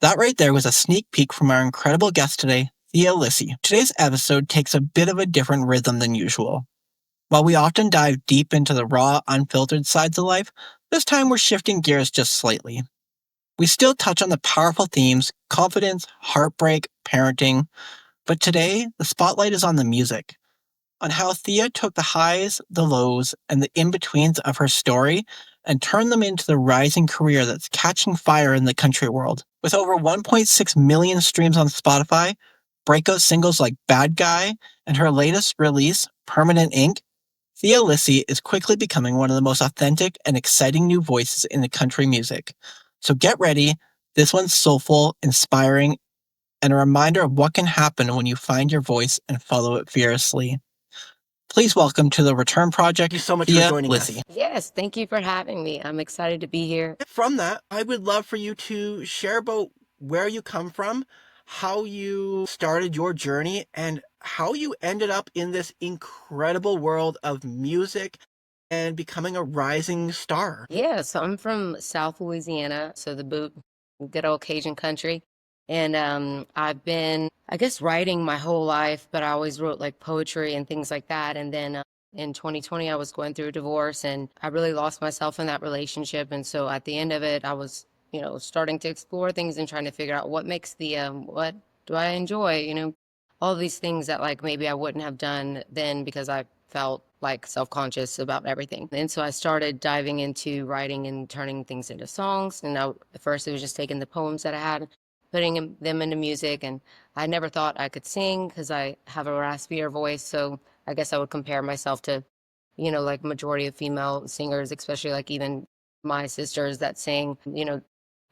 That right there was a sneak peek from our incredible guest today, Thea Lissi. Today's episode takes a bit of a different rhythm than usual. While we often dive deep into the raw, unfiltered sides of life, this time we're shifting gears just slightly. We still touch on the powerful themes confidence, heartbreak, parenting, but today the spotlight is on the music, on how Thea took the highs, the lows, and the in betweens of her story and turned them into the rising career that's catching fire in the country world. With over 1.6 million streams on Spotify, breakout singles like Bad Guy, and her latest release, Permanent Ink, Thea Lissi is quickly becoming one of the most authentic and exciting new voices in the country music. So get ready. This one's soulful, inspiring, and a reminder of what can happen when you find your voice and follow it fearlessly. Please welcome to the Return Project. Thank you so much for joining Lissi. Yes, thank you for having me. I'm excited to be here. From that, I would love for you to share about where you come from, how you started your journey, and how you ended up in this incredible world of music and becoming a rising star. Yeah, so I'm from South Louisiana, so the good old Cajun country. And I've been, I guess, writing my whole life, but I always wrote like poetry and things like that. And then in 2020, I was going through a divorce and I really lost myself in that relationship. And so at the end of it, I was, starting to explore things and trying to figure out what makes what do I enjoy, all these things that like maybe I wouldn't have done then because I felt like self-conscious about everything. And so I started diving into writing and turning things into songs. And at first it was just taking the poems that I had, putting them into music. And I never thought I could sing because I have a raspier voice. So I guess I would compare myself to, like majority of female singers, especially like even my sisters that sing,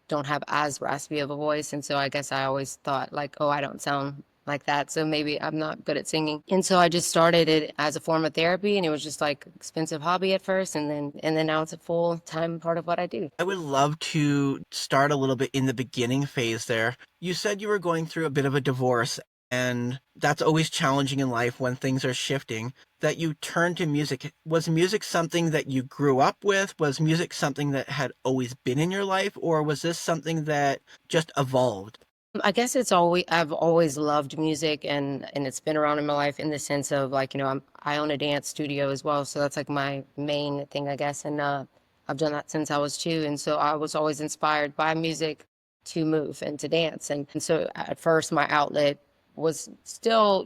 don't have as raspy of a voice. And so I guess I always thought like, oh, I don't sound like that. So maybe I'm not good at singing. And so I just started it as a form of therapy and it was just like expensive hobby at first and then now it's a full time part of what I do. I would love to start a little bit in the beginning phase there. You said you were going through a bit of a divorce, and that's always challenging in life when things are shifting. That you turned to music. Was music something that you grew up with? Was music something that had always been in your life, or was this something that just evolved? I guess I've always loved music and it's been around in my life in the sense of like, I own a dance studio as well. So that's like my main thing, I guess. And I've done that since I was 2. And so I was always inspired by music to move and to dance. And so at first my outlet was still,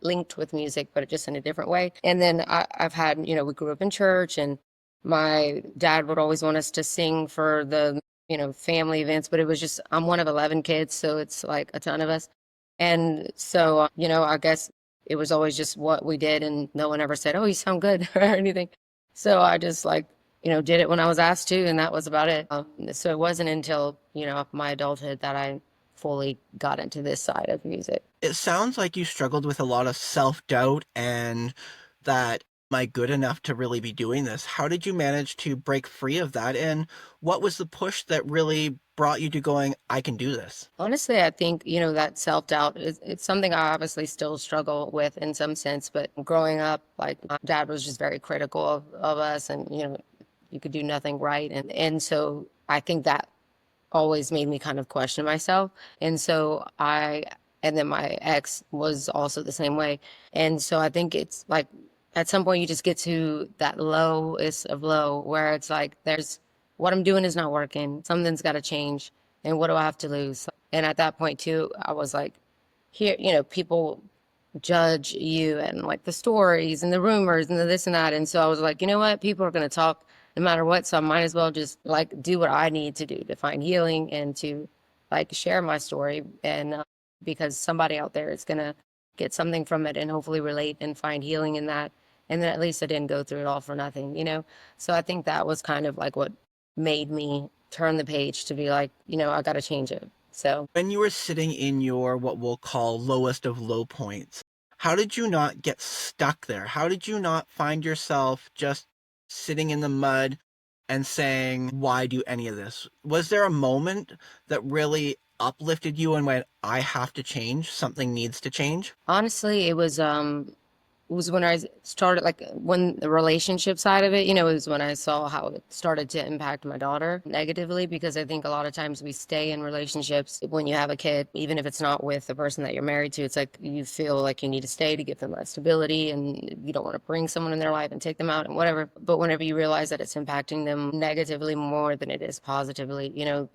linked with music, but just in a different way. And then I've had, we grew up in church and my dad would always want us to sing for the family events, but it was just, I'm one of 11 kids, so it's like a ton of us. And so, I guess it was always just what we did, and no one ever said, oh, you sound good or anything. So I just like, did it when I was asked to, and that was about it. So it wasn't until, my adulthood that I fully got into this side of music. It sounds like you struggled with a lot of self-doubt and that am I good enough to really be doing this? How did you manage to break free of that? And what was the push that really brought you to going, I can do this? Honestly, I think, that self-doubt is it's something I obviously still struggle with in some sense, but growing up, like my dad was just very critical of us and, you could do nothing right. And so I think that always made me kind of question myself. And so and then my ex was also the same way. And so I think it's like at some point you just get to that lowest of low where it's like, there's what I'm doing is not working. Something's got to change. And what do I have to lose? And at that point too, I was like, here, people judge you and like the stories and the rumors and the this and that. And so I was like, you know what? People are going to talk no matter what. So I might as well just like do what I need to do to find healing and to like share my story. And because somebody out there is going to get something from it and hopefully relate and find healing in that. And then at least I didn't go through it all for nothing. So I think that was kind of like what made me turn the page to be like, I got to change it. So when you were sitting in your what we'll call lowest of low points, how did you not get stuck there? How did you not find yourself just sitting in the mud and saying, why do any of this? Was there a moment that really uplifted you and went, I have to change, something needs to change? honestly, it was was when I started, like when the relationship side of it, you know, was when I saw how it started to impact my daughter negatively, because I think a lot of times we stay in relationships when you have a kid, even if it's not with the person that you're married to. It's like you feel like you need to stay to give them that stability, and you don't want to bring someone in their life and take them out and whatever. But whenever you realize that it's impacting them negatively more than it is positively, you know,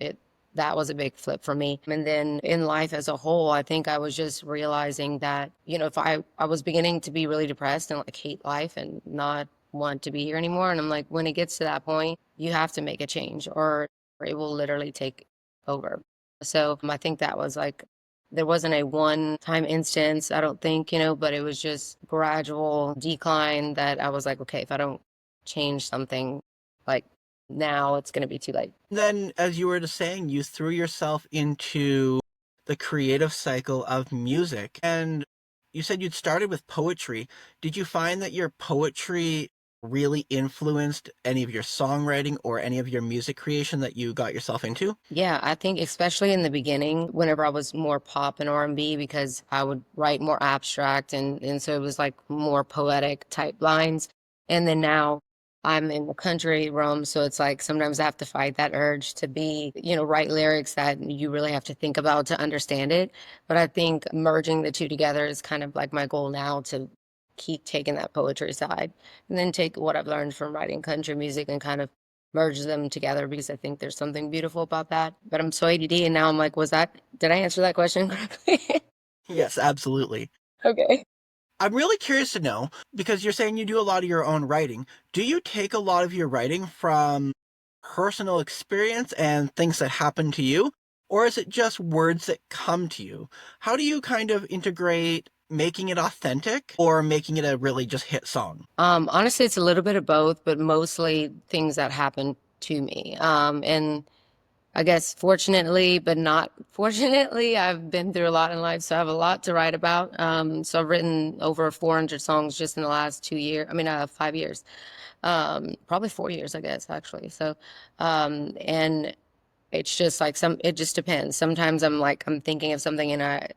that was a big flip for me. And then in life as a whole, I think I was just realizing that, you know, if I was beginning to be really depressed and like hate life and not want to be here anymore. And I'm like, when it gets to that point, you have to make a change, or it will literally take over. So I think that was like, there wasn't a one time instance, I don't think, you know, but it was just gradual decline that I was like, okay, if I don't change something, like now it's going to be too late. Then, as you were just saying, you threw yourself into the creative cycle of music. And you said you'd started with poetry. Did you find that your poetry really influenced any of your songwriting or any of your music creation that you got yourself into? Yeah, I think especially in the beginning, whenever I was more pop and R&B, because I would write more abstract, and so it was like more poetic type lines. And then now I'm in the country realm, so it's like sometimes I have to fight that urge to be, you know, write lyrics that you really have to think about to understand it. But I think merging the two together is kind of like my goal now, to keep taking that poetry side and then take what I've learned from writing country music and kind of merge them together, because I think there's something beautiful about that. But I'm so ADD, and now I'm like, did I answer that question correctly? Yes, absolutely. Okay. I'm really curious to know, because you're saying you do a lot of your own writing. Do you take a lot of your writing from personal experience and things that happen to you? Or is it just words that come to you? How do you kind of integrate making it authentic or making it a really just hit song? Honestly, it's a little bit of both, but mostly things that happen to me. And I guess fortunately, but not fortunately, I've been through a lot in life, so I have a lot to write about. So I've written over 400 songs just in the last 2 years. I mean, 5 years. Probably 4 years, I guess, actually. So, and it's just like it just depends. Sometimes I'm thinking of something, and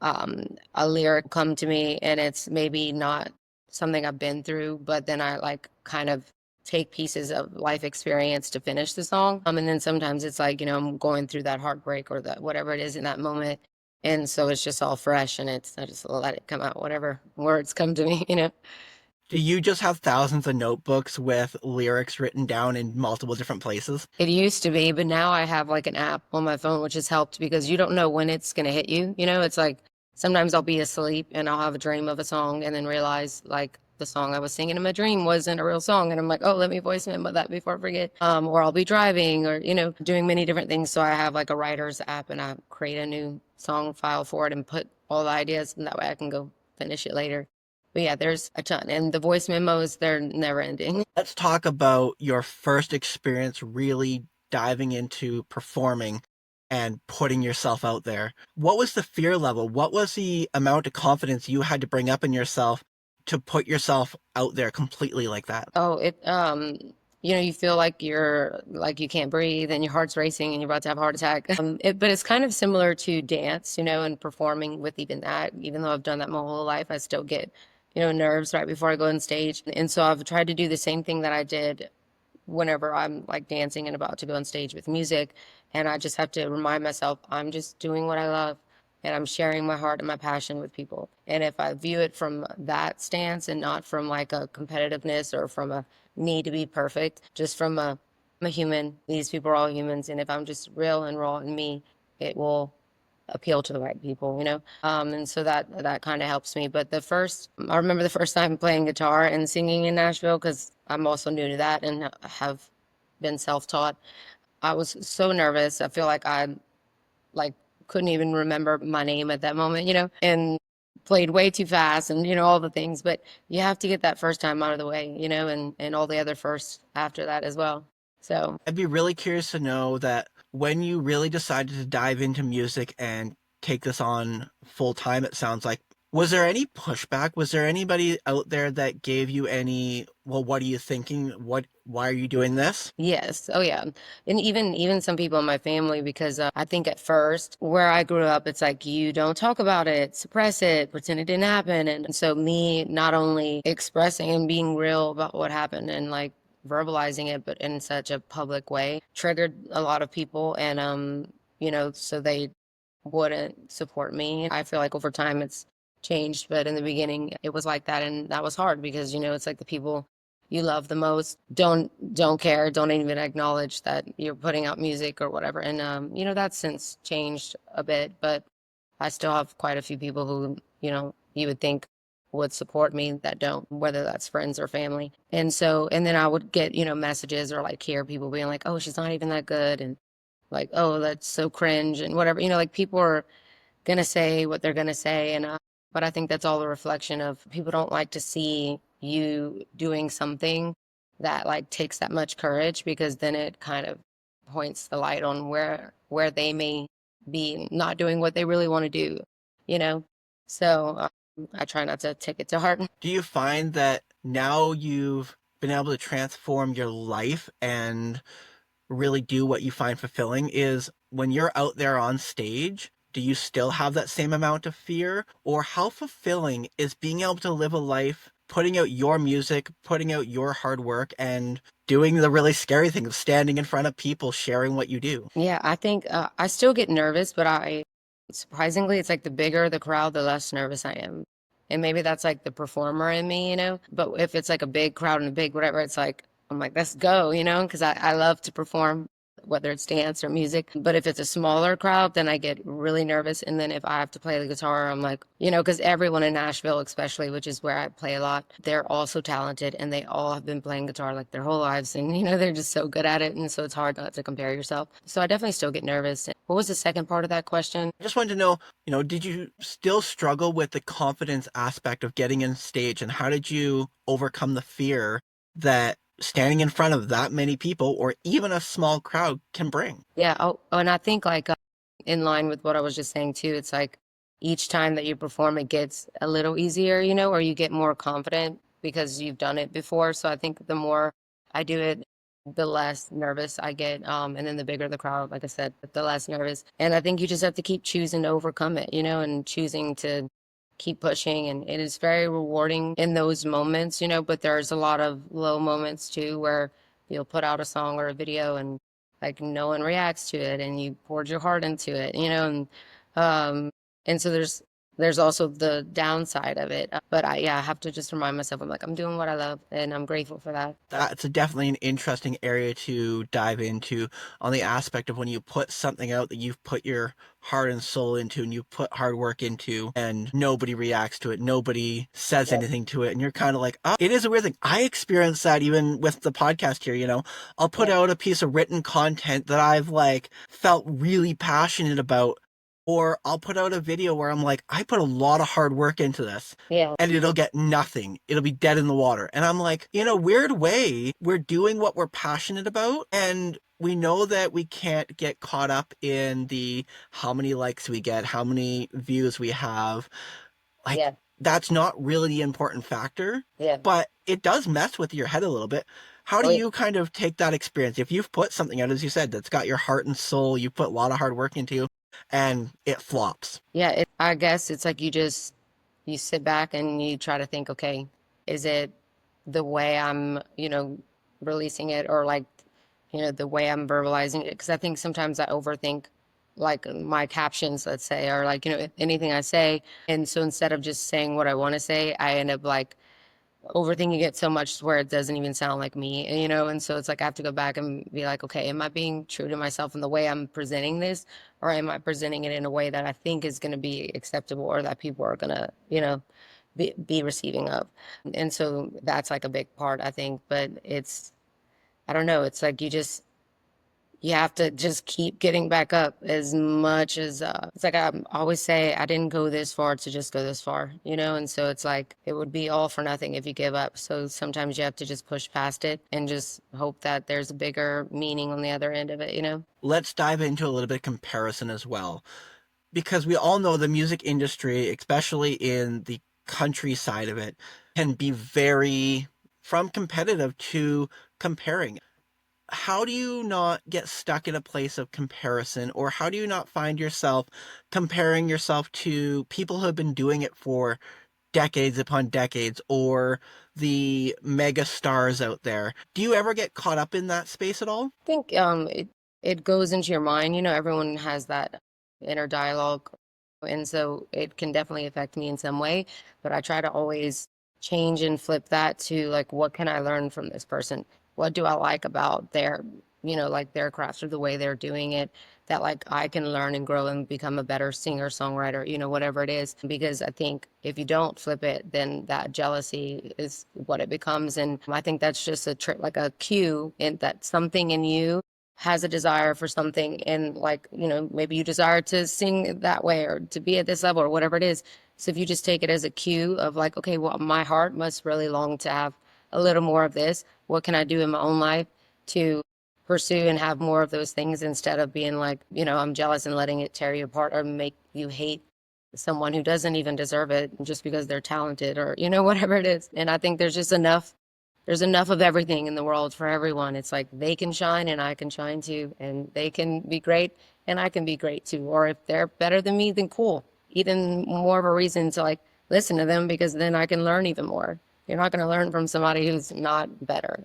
a lyric come to me, and it's maybe not something I've been through, but then I like kind of take pieces of life experience to finish the song. And then sometimes it's like, you know, I'm going through that heartbreak or that whatever it is in that moment. And so it's just all fresh, and I just let it come out, whatever words come to me, you know. Do you just have thousands of notebooks with lyrics written down in multiple different places? It used to be, but now I have like an app on my phone, which has helped because you don't know when it's going to hit you. You know, it's like sometimes I'll be asleep and I'll have a dream of a song and then realize like the song I was singing in my dream wasn't a real song. And I'm like, oh, let me voice memo that before I forget. Or I'll be driving or, you know, doing many different things. So I have like a writer's app, and I create a new song file for it and put all the ideas, and that way I can go finish it later. But yeah, there's a ton. And the voice memos, they're never ending. Let's talk about your first experience really diving into performing and putting yourself out there. What was the fear level? What was the amount of confidence you had to bring up in yourself to put yourself out there completely like that? Oh, you know, you feel like you can't breathe and your heart's racing and you're about to have a heart attack. But it's kind of similar to dance, you know, and performing with even that. Even though I've done that my whole life, I still get, you know, nerves right before I go on stage. And so I've tried to do the same thing that I did whenever I'm like dancing and about to go on stage with music. And I just have to remind myself, I'm just doing what I love, and I'm sharing my heart and my passion with people. And if I view it from that stance and not from like a competitiveness or from a need to be perfect, just from I'm a human, these people are all humans. And if I'm just real and raw in me, it will appeal to the right people, you know? And so that kind of helps me. But I remember the first time playing guitar and singing in Nashville, because I'm also new to that and have been self-taught. I was so nervous. I feel like I like couldn't even remember my name at that moment, you know, and played way too fast and, you know, all the things. But you have to get that first time out of the way, you know, and all the other firsts after that as well. So I'd be really curious to know that when you really decided to dive into music and take this on full time, it sounds like Was there any pushback? Was there anybody out there that gave you any, well, what are you thinking? Why are you doing this? Yes. Oh, yeah. And even some people in my family, because I think at first where I grew up, it's like you don't talk about it, suppress it, pretend it didn't happen. And so me not only expressing and being real about what happened and like verbalizing it, but in such a public way, triggered a lot of people. And so they wouldn't support me. I feel like over time it's changed, but in the beginning it was like that, and that was hard because it's like the people you love the most don't care, don't even acknowledge that you're putting out music or whatever. And that's since changed a bit, but I still have quite a few people who, you would think would support me that don't, whether that's friends or family. And then I would get, messages or like hear people being like, "Oh, she's not even that good." And like, "Oh, that's so cringe," and whatever. Like people are gonna say what they're gonna say, and but I think that's all a reflection of people don't like to see you doing something that like takes that much courage, because then it kind of points the light on where they may be not doing what they really want to do, you know. So I try not to take it to heart. Do you find that now you've been able to transform your life and really do what you find fulfilling is when you're out there on stage, do you still have that same amount of fear? Or how fulfilling is being able to live a life, putting out your music, putting out your hard work, and doing the really scary thing of standing in front of people, sharing what you do? Yeah, I think I still get nervous, but I surprisingly, it's like the bigger the crowd, the less nervous I am. And maybe that's like the performer in me, you know? But if it's like a big crowd and a big whatever, it's like, I'm like, let's go, because I love to perform, whether it's dance or music. But if it's a smaller crowd, then I get really nervous. And then if I have to play the guitar, I'm like, because everyone in Nashville, especially, which is where I play a lot, they're all so talented and they all have been playing guitar like their whole lives. And, they're just so good at it. And so it's hard not to compare yourself. So I definitely still get nervous. What was the second part of that question? I just wanted to know, did you still struggle with the confidence aspect of getting in stage and how did you overcome the fear that standing in front of that many people or even a small crowd can bring? Yeah. And I think like in line with what I was just saying too, it's like each time that you perform, it gets a little easier, or you get more confident because you've done it before. So I think the more I do it, the less nervous I get. And then the bigger the crowd, like I said, the less nervous. And I think you just have to keep choosing to overcome it, and choosing to keep pushing. And it is very rewarding in those moments, but there's a lot of low moments too where you'll put out a song or a video and like no one reacts to it and you poured your heart into it, um and so there's also the downside of it. But I have to just remind myself, I'm like, I'm doing what I love and I'm grateful for that. That's definitely an interesting area to dive into on the aspect of when you put something out that you've put your heart and soul into and you put hard work into and nobody reacts to it, nobody says Yeah. anything to it, and you're kind of like, oh, it is a weird thing. I experience that even with the podcast here, I'll put Yeah. out a piece of written content that I've like felt really passionate about, or I'll put out a video where I'm like, I put a lot of hard work into this Yeah. and it'll get nothing. It'll be dead in the water. And I'm like, in a weird way, we're doing what we're passionate about. And we know that we can't get caught up in the how many likes we get, how many views we have. Like, Yeah. that's not really the important factor, Yeah. but it does mess with your head a little bit. How do Oh, yeah. you kind of take that experience? If you've put something out, as you said, that's got your heart and soul, you put a lot of hard work into, and it flops. Yeah, I guess it's like you sit back and you try to think, okay, is it the way I'm, releasing it, or like, the way I'm verbalizing it? Because I think sometimes I overthink like my captions, let's say, or like, anything I say. And so instead of just saying what I want to say, I end up like overthinking it so much where it doesn't even sound like me, and so it's like I have to go back and be like, okay, am I being true to myself in the way I'm presenting this, or am I presenting it in a way that I think is going to be acceptable or that people are going to, be receiving of? And so that's like a big part, I think. But I don't know, it's like you have to just keep getting back up as much as it's like I always say, I didn't go this far to just go this far, and so it's like it would be all for nothing if you give up. So sometimes you have to just push past it and just hope that there's a bigger meaning on the other end of it. Let's dive into a little bit of comparison as well. because we all know the music industry, especially in the country side of it, can be very from competitive to comparing. How do you not get stuck in a place of comparison, or how do you not find yourself comparing yourself to people who have been doing it for decades upon decades, or the mega stars out there? Do you ever get caught up in that space at all? I think it goes into your mind. You know, everyone has that inner dialogue, and so it can definitely affect me in some way. But I try to always change and flip that to like, what can I learn from this person? What do I like about their, like their craft or the way they're doing it, that like I can learn and grow and become a better singer, songwriter, whatever it is. Because I think if you don't flip it, then that jealousy is what it becomes. And I think that's just a trick, like a cue in that something in you has a desire for something. And like, maybe you desire to sing that way or to be at this level or whatever it is. So if you just take it as a cue of like, okay, well, my heart must really long to have a little more of this. What can I do in my own life to pursue and have more of those things, instead of being like, I'm jealous and letting it tear you apart or make you hate someone who doesn't even deserve it just because they're talented, or, whatever it is. And I think there's enough of everything in the world for everyone. It's like they can shine and I can shine too, and they can be great and I can be great too. Or if they're better than me, then cool. Even more of a reason to like listen to them, because then I can learn even more. You're not going to learn from somebody who's not better.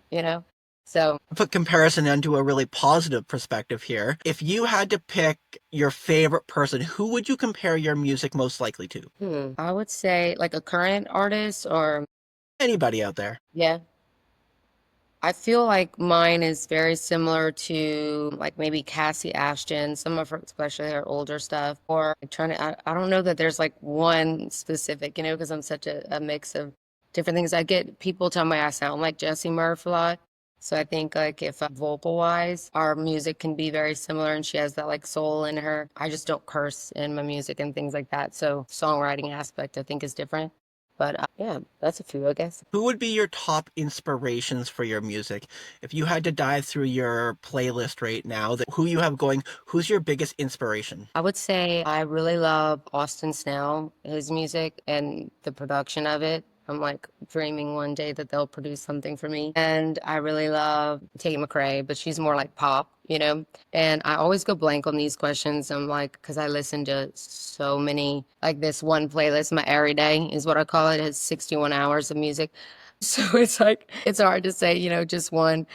So Put comparison into a really positive perspective here. If you had to pick your favorite person, who would you compare your music most likely to? I would say like a current artist or, Anybody out there? yeah. I feel like mine is very similar to like maybe Cassie Ashton, some of her, especially her older stuff, or trying to, I don't know that there's like one specific, because I'm such a mix of different things. I get people tell me I sound like Jessie Murph a lot. So I think like if vocal wise, our music can be very similar and she has that like soul in her. I just don't curse in my music and things like that. So songwriting aspect I think is different. But yeah, that's a few, I guess. Who would be your top inspirations for your music? If you had to dive through your playlist right now, who you have going, who's your biggest inspiration? I would say I really love Austin Snell, his music and the production of it. I'm like dreaming one day that they'll produce something for me. And I really love Tate McRae, but she's more like pop. And I always go blank on these questions. I'm like, because I listen to so many, like this one playlist, my everyday is what I call it, has 61 hours of music. So it's like, it's hard to say, just one,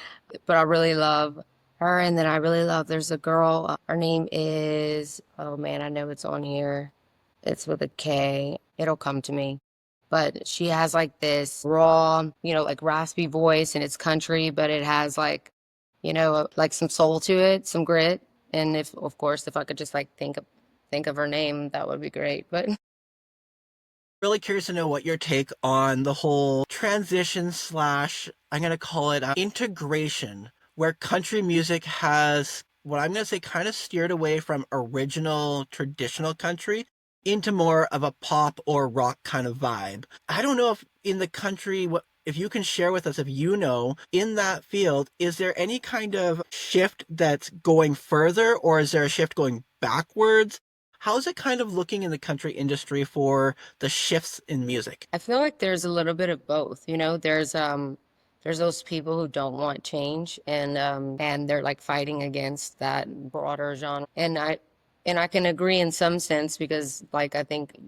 but I really love her. And then I really love, there's a girl, her name is, oh man, I know it's on here. It's with a K. It'll come to me. But she has like this raw, like raspy voice, and it's country, but it has like some soul to it, some grit. And if, of course, if I could just like think of her name, that would be great. But Really curious to know what your take on the whole transition slash, I'm going to call it integration, where country music has what I'm going to say kind of steered away from original traditional country into more of a pop or rock kind of vibe. I don't know if in the country, what if you can share with us, if you know in that field, is there any kind of shift that's going further, or is there a shift going backwards? How's it kind of looking in the country industry for the shifts in music? I feel like there's a little bit of both, there's those people who don't want change, and they're like fighting against that broader genre. And I can agree in some sense, because like I think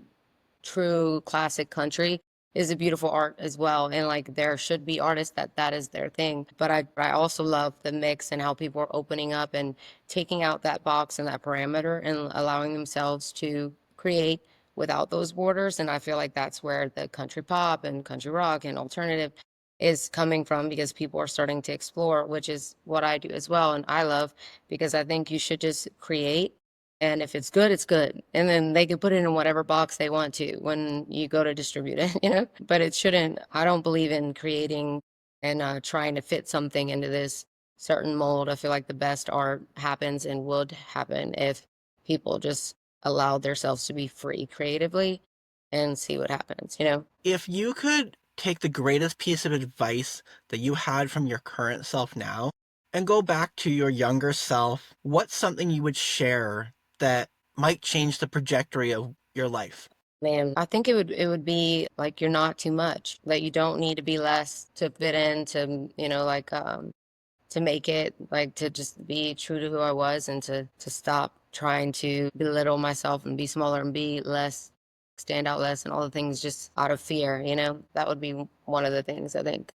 true classic country is a beautiful art as well, and like there should be artists that is their thing. But I also love the mix and how people are opening up and taking out that box and that parameter and allowing themselves to create without those borders. And I feel like that's where the country pop and country rock and alternative is coming from, because people are starting to explore, which is what I do as well. And I love, because I think you should just create, and if it's good, it's good. And then they can put it in whatever box they want to when you go to distribute it. But it shouldn't, I don't believe in creating and trying to fit something into this certain mold. I feel like the best art happens and would happen if people just allow themselves to be free creatively and see what happens. If you could take the greatest piece of advice that you had from your current self now and go back to your younger self, what's something you would share that might change the trajectory of your life? Man, I think it would be like you're not too much, that you don't need to be less to fit in, to, to make it, like to just be true to who I was, and to stop trying to belittle myself and be smaller and be less, stand out less, and all the things just out of fear. That would be one of the things I think.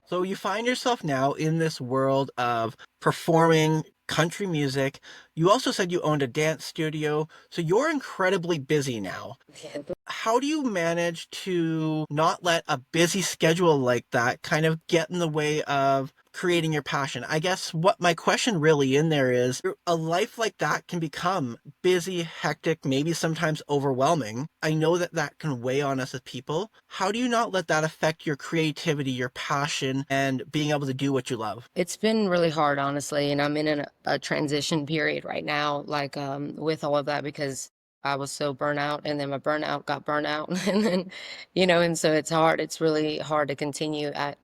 So you find yourself now in this world of performing country music. You also said you owned a dance studio, so you're incredibly busy now. How do you manage to not let a busy schedule like that kind of get in the way of creating your passion? I guess what my question really in there is, a life like that can become busy, hectic, maybe sometimes overwhelming. I know that that can weigh on us as people. How do you not let that affect your creativity, your passion, and being able to do what you love? It's been really hard, honestly, and I'm in a transition period right now, like with all of that, because I was so burnt out, and then my burnout got burnt out, and then, and so it's hard. It's really hard to continue at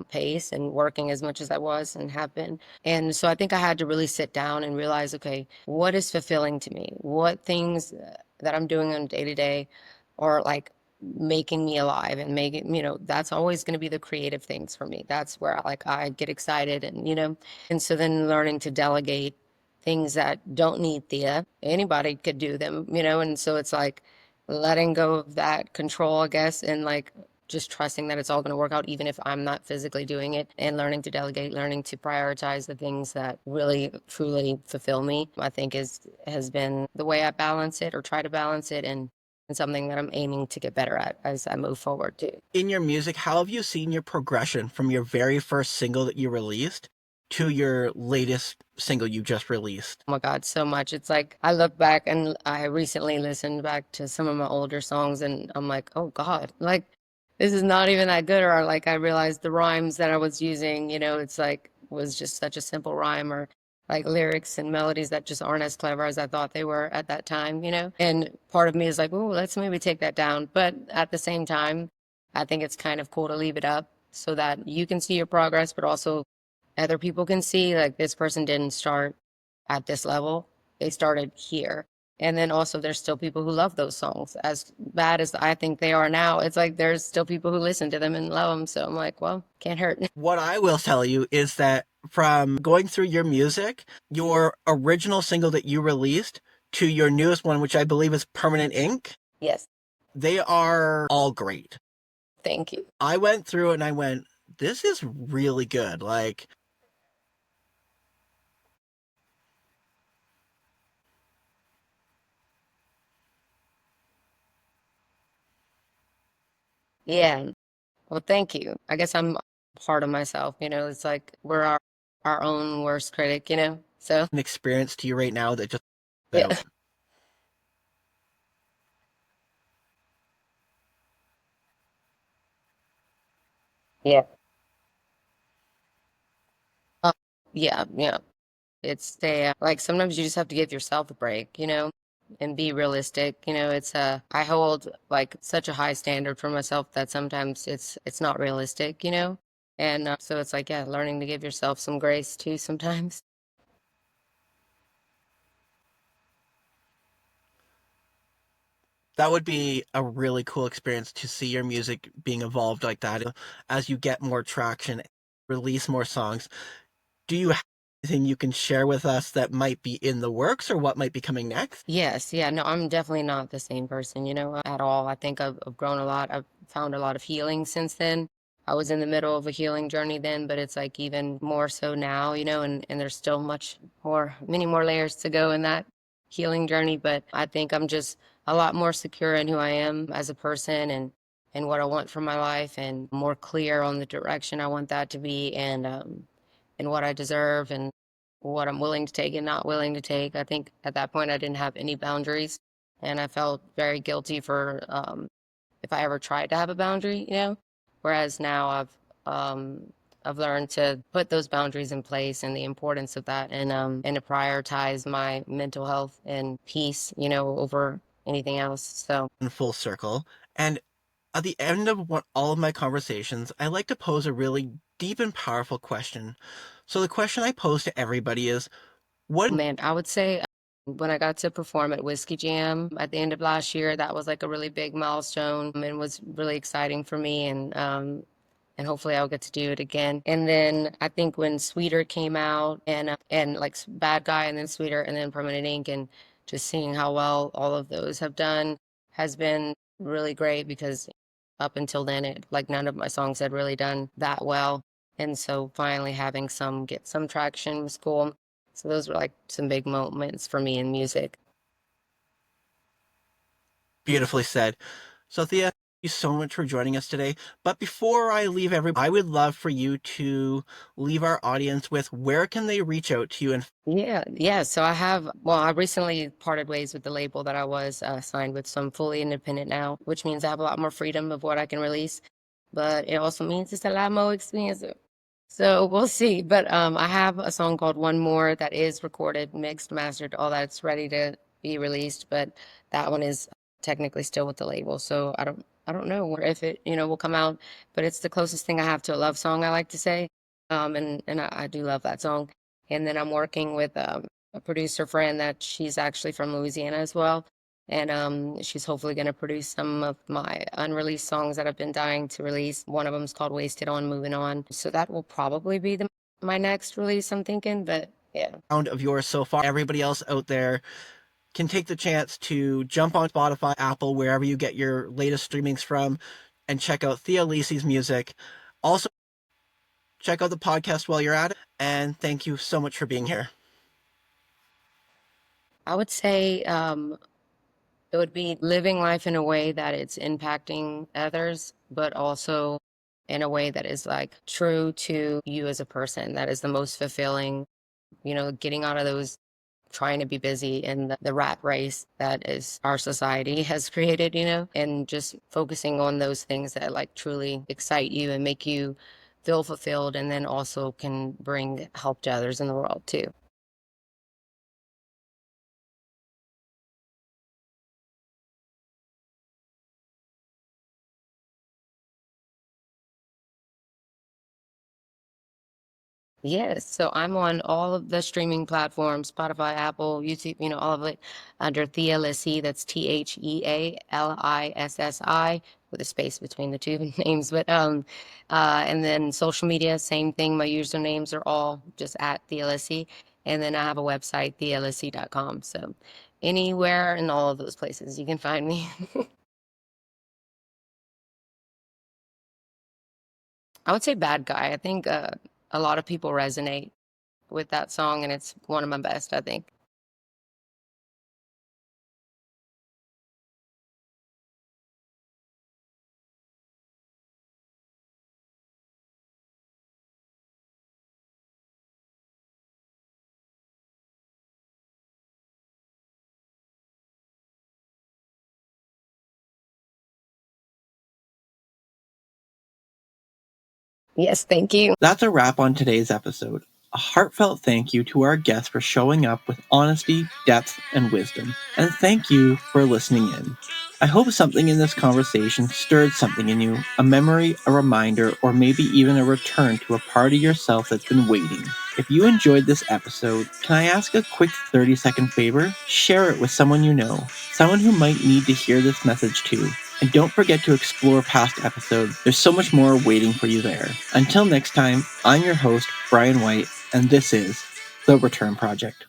pace and working as much as I was and have been. And so I think I had to really sit down and realize, okay, what is fulfilling to me? What things that I'm doing on day to day are like making me alive and making, that's always going to be the creative things for me. That's where I get excited, and so then learning to delegate things that don't need Thea. Anybody could do them, and so it's like letting go of that control, I guess, and like just trusting that it's all going to work out, even if I'm not physically doing it, and learning to delegate, learning to prioritize the things that really truly fulfill me, I think has been the way I balance it or try to balance it, and something that I'm aiming to get better at as I move forward too. In your music, how have you seen your progression from your very first single that you released to your latest single you just released? Oh my God, so much. It's like I look back and I recently listened back to some of my older songs, and I'm like, oh God, like this is not even that good. Or like I realized the rhymes that I was using, it's like was just such a simple rhyme, or like lyrics and melodies that just aren't as clever as I thought they were at that time. And part of me is like, oh, let's maybe take that down. But at the same time, I think it's kind of cool to leave it up so that you can see your progress, but also other people can see like this person didn't start at this level. They started here. And then also there's still people who love those songs. As bad as I think they are now, it's like there's still people who listen to them and love them. So I'm like, well, can't hurt. What I will tell you is that from going through your music, your original single that you released to your newest one, which I believe is Permanent Ink, Yes, they are all great. thank you. I went through it and I went, this is really good. Like, Yeah. Well, thank you. I guess I'm hard on myself. It's like we're our own worst critic. So an experience to you right now that just yeah. out. Yeah. Uh, yeah. Yeah. It's a like sometimes you just have to give yourself a break, and be realistic. I hold like such a high standard for myself that sometimes it's not realistic. And so it's like, yeah, learning to give yourself some grace too sometimes. That would be a really cool experience to see your music being evolved like that as you get more traction, release more songs. Do you have anything you can share with us that might be in the works or what might be coming next? Yes, yeah, no, I'm definitely not the same person, at all. I think I've grown a lot. I've found a lot of healing since then. I was in the middle of a healing journey then, but it's like even more so now, and there's still many more layers to go in that healing journey. But I think I'm just a lot more secure in who I am as a person, and what I want from my life, and more clear on the direction I want that to be, and what I deserve, and what I'm willing to take and not willing to take. I think at that point I didn't have any boundaries, and I felt very guilty for if I ever tried to have a boundary. Whereas now um, I've learned to put those boundaries in place, and the importance of that, and to prioritize my mental health and peace, over anything else. So In full circle. And at the end of all of my conversations, I like to pose a really deep and powerful question. So the question I pose to everybody is, what man, I would say When I got to perform at Whiskey Jam at the end of last year, that was like a really big milestone and was really exciting for me. And hopefully I'll get to do it again. And then I think when Sweeter came out and like Bad Guy and then Sweeter and then Permanent Ink and just seeing how well all of those have done has been really great because up until then it like none of my songs had really done that well. And so finally having some get some traction was cool. So those were like some big moments for me in music. Beautifully said. So, Thea, thank you so much for joining us today. But before I leave everybody, I would love for you to leave our audience with where can they reach out to you and Yeah. So I recently parted ways with the label that I was signed with, so I'm fully independent now, which means I have a lot more freedom of what I can release, but it also means it's a lot more expensive. So we'll see. But I have a song called One More that is recorded, mixed, mastered, all that's ready to be released, but that one is technically still with the label. So I don't know if it, will come out, but it's the closest thing I have to a love song, I like to say. And I do love that song. And then I'm working with a producer friend that she's actually from Louisiana as well. And she's hopefully going to produce some of my unreleased songs that I've been dying to release. One of them is called Wasted On, Moving On. So that will probably be my next release, I'm thinking. But yeah. sound of yours so far. Everybody else out there can take the chance to jump on Spotify, Apple, wherever you get your latest streamings from, and check out Thea Lissi's music. Also, check out the podcast while you're at it. And thank you so much for being here. I would say it would be living life in a way that it's impacting others, but also in a way that is like true to you as a person. That is the most fulfilling, getting out of those trying to be busy in the rat race that is our society has created, and just focusing on those things that like truly excite you and make you feel fulfilled and then also can bring help to others in the world too. Yes, so I'm on all of the streaming platforms, Spotify, Apple, YouTube, all of it under Thea Lissi. That's TheaLissi with a space between the two names. But and then social media, same thing. My usernames are all just at Thea Lissi. And then I have a website, thealissi.com. So anywhere in all of those places you can find me. I would say Bad Guy. I think a lot of people resonate with that song, and it's one of my best, I think. Yes, thank you. That's a wrap on today's episode. A heartfelt thank you to our guests for showing up with honesty, depth, and wisdom. And thank you for listening in. I hope something in this conversation stirred something in you, a memory, a reminder, or maybe even a return to a part of yourself that's been waiting. If you enjoyed this episode, can I ask a quick 30-second favor? Share it with someone you know, someone who might need to hear this message too. And don't forget to explore past episodes. There's so much more waiting for you there. Until next time, I'm your host, Brian White, and this is The Return Project.